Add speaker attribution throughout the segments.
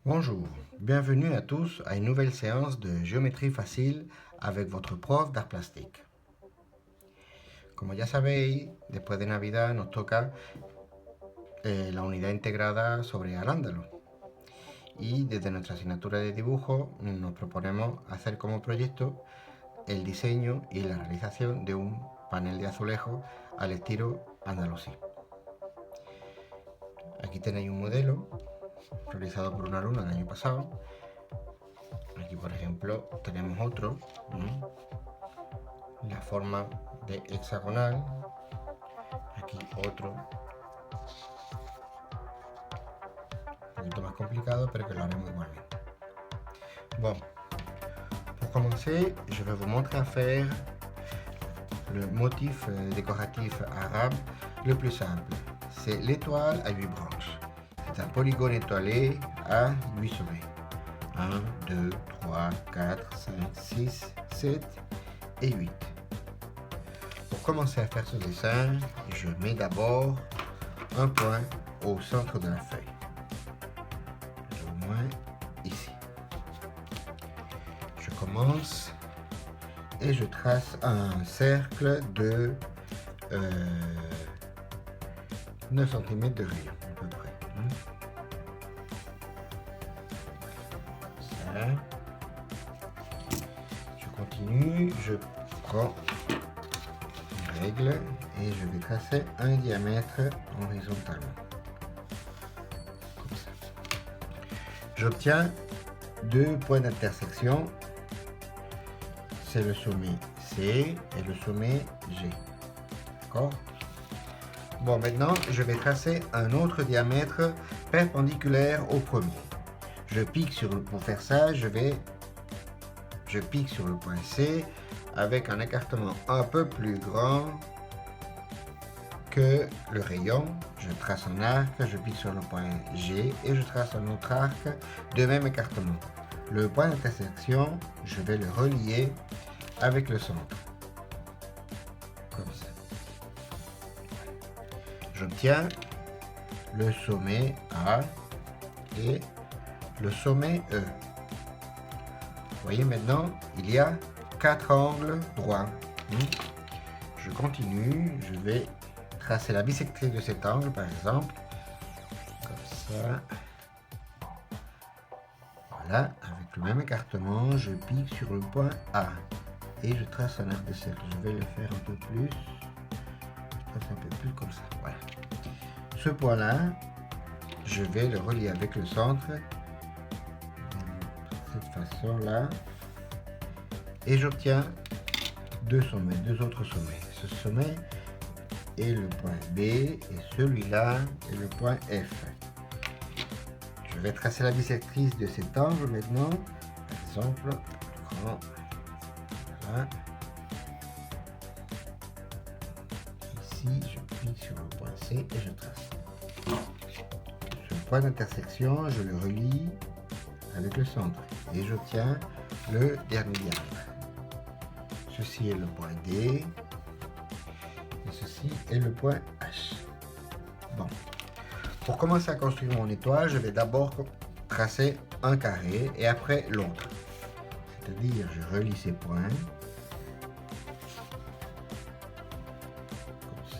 Speaker 1: Bonjour, bienvenue à tous à une nouvelle séance de géométrie facile avec votre prof d'art plastique. Como ya sabéis, después de Navidad nos toca la unidad integrada sobre arándalo y desde nuestra asignatura de dibujo nos proponemos hacer como proyecto el diseño y la realización de un panel de azulejo al estilo andalusí. Aquí tenéis un modelo realizado por una alumna el año pasado. Aquí, por ejemplo, tenemos otro, la forma de hexagonal. Aquí otro, un poquito más complicado, pero que lo haremos igualmente. Bon, pour commencer, je vais vous montrer à faire le motif décoratif arabe le plus simple. C'est l'étoile à 8 branches. C'est un polygone étoilé à 8 sommets. 1, 2, 3, 4, 5, 6, 7 et 8. Pour commencer à faire ce dessin, je mets d'abord un point au centre de la feuille. Au moins ici. Je commence et je trace un cercle de 9 cm de rayon à peu près. Ça. Je continue, je prends une règle et je vais tracer un diamètre horizontalement. Comme ça. J'obtiens deux points d'intersection. C'est le sommet C et le sommet G. D'accord? Bon, maintenant, je vais tracer un autre diamètre perpendiculaire au premier. Pour faire ça, je pique sur le point C avec un écartement un peu plus grand que le rayon. Je trace un arc, je pique sur le point G et je trace un autre arc de même écartement. Le point d'intersection, je vais le relier avec le centre. Comme ça. J'obtiens le sommet A et le sommet E. Vous voyez maintenant, il y a 4 angles droits. Je continue, je vais tracer la bisectrice de cet angle par exemple. Comme ça. Voilà, avec le même écartement, je pique sur le point A et je trace un arc de cercle. Je vais le faire un peu plus. Je trace un peu plus comme ça. Voilà. Ce point-là, je vais le relier avec le centre de cette façon-là et j'obtiens deux autres sommets. Ce sommet est le point B et celui-là est le point F. Je vais tracer la bisectrice de cet angle maintenant. Par exemple, grand. Voilà. Ici, je clique sur le point C et je trace. Ce point d'intersection, je le relie avec le centre et j'obtiens le dernier diamètre. Ceci est le point D et ceci est le point H. Bon. Pour commencer à construire mon étoile, je vais d'abord tracer un carré et après l'autre. C'est-à-dire, je relie ces points. Comme ça.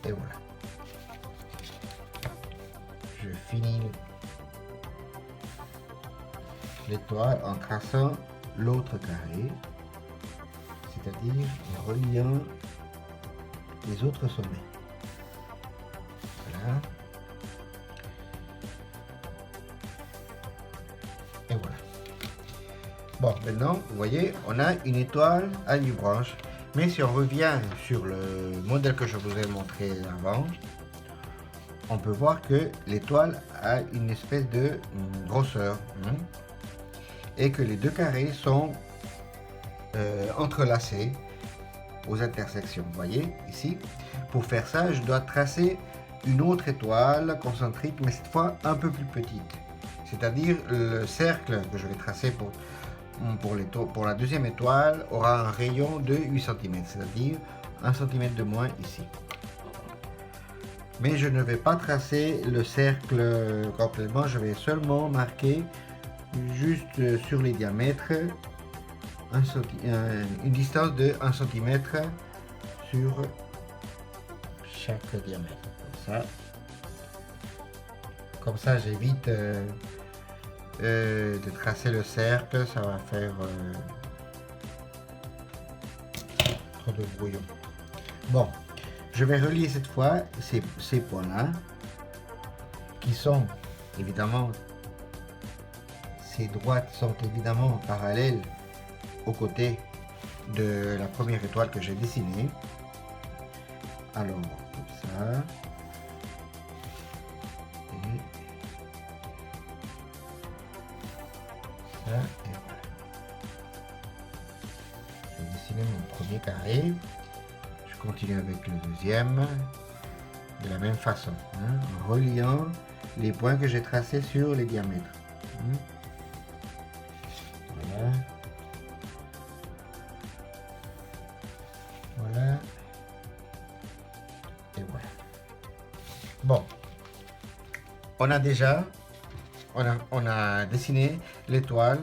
Speaker 1: Et voilà. Je finis l'étoile en traçant l'autre carré, c'est-à-dire en reliant les autres sommets. Voilà. Et voilà. Bon, maintenant, vous voyez, on a une étoile à 8 branches. Mais si on revient sur le modèle que je vous ai montré avant, on peut voir que l'étoile a une espèce de grosseur. Et que les deux carrés sont entrelacés aux intersections. Vous voyez ici, pour faire ça, je dois tracer une autre étoile concentrique, mais cette fois un peu plus petite. C'est-à-dire le cercle que je vais tracer pour la deuxième étoile aura un rayon de 8 cm, c'est-à-dire 1 cm de moins ici. Mais je ne vais pas tracer le cercle complètement, je vais seulement marquer juste sur les diamètres une distance de 1 cm sur chaque diamètre. Comme ça j'évite de tracer le cercle, ça va faire trop de brouillon. Bon, je vais relier cette fois ces points-là, qui sont évidemment, ces droites sont évidemment parallèles aux côtés de la première étoile que j'ai dessinée. Alors, comme ça. Et ça, et voilà. Je vais dessiner mon premier carré. Je continue avec le deuxième de la même façon, hein, en reliant les points que j'ai tracés sur les diamètres. Voilà. Voilà. Et voilà. Bon. On a déjà on a dessiné l'étoile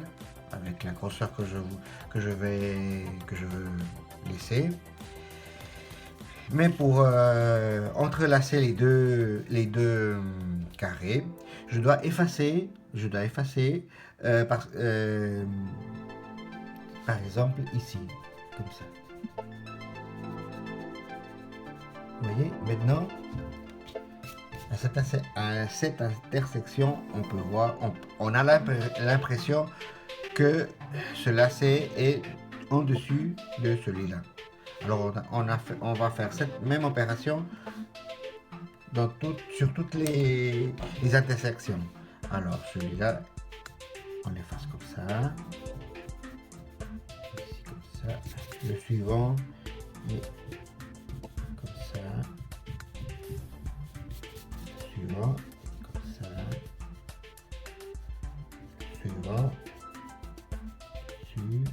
Speaker 1: avec la grosseur que je veux laisser. Mais pour entrelacer les deux carrés, je dois effacer par exemple ici, comme ça. Vous voyez, maintenant, à cette intersection, on peut voir, on a l'impression que ce lacet est en dessus de celui-là. Alors on va faire cette même opération sur toutes les intersections. Alors celui-là, on l'efface comme ça. Ici comme ça. Le suivant est comme ça. Le suivant comme ça. Le suivant. Dessus.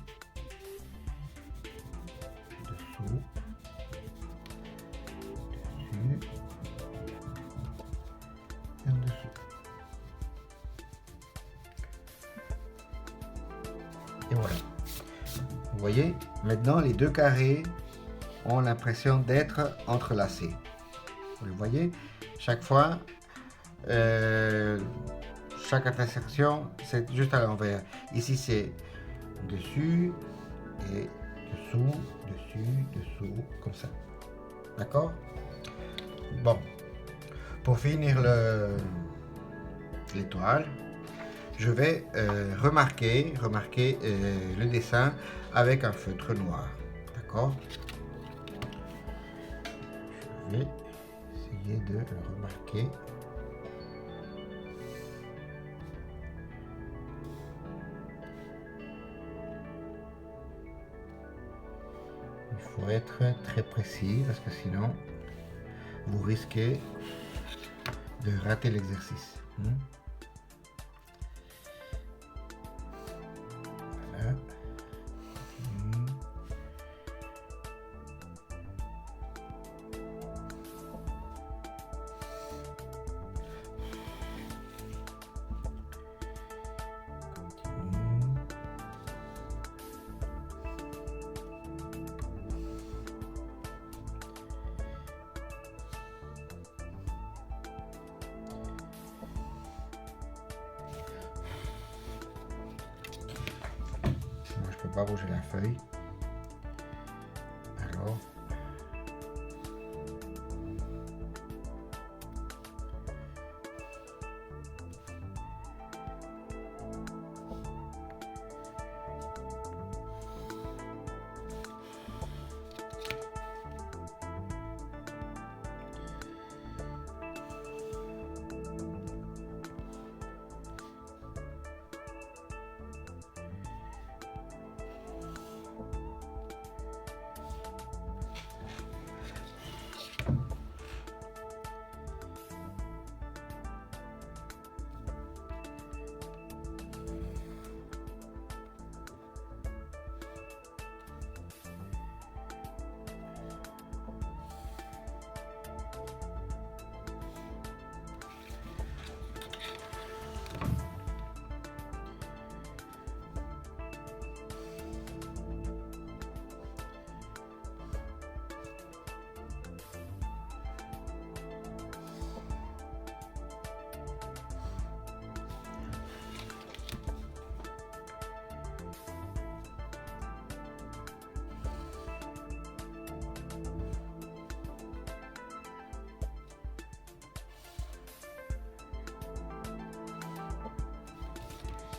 Speaker 1: Dessous. Dessus. Et en dessous. Et voilà. Vous voyez, maintenant les deux carrés ont l'impression d'être entrelacés. Vous le voyez, chaque fois, chaque intersection, c'est juste à l'envers. Ici, c'est dessus et dessous, dessus, dessous, comme ça. D'accord? Bon, pour finir l'étoile, je vais remarquer le dessin avec un feutre noir. D'accord? Je vais essayer de le remarquer. Il faut être très précis parce que sinon vous risquez de rater l'exercice. Voilà. Moi, je peux pas bouger la feuille. Alors,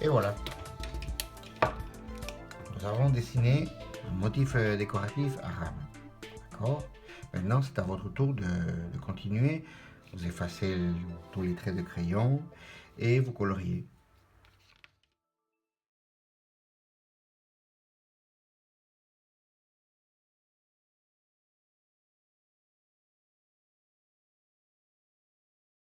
Speaker 1: Et voilà. Nous avons dessiné un motif décoratif arabe. D'accord? Maintenant, c'est à votre tour de continuer. Vous effacez tous les traits de crayon et vous coloriez.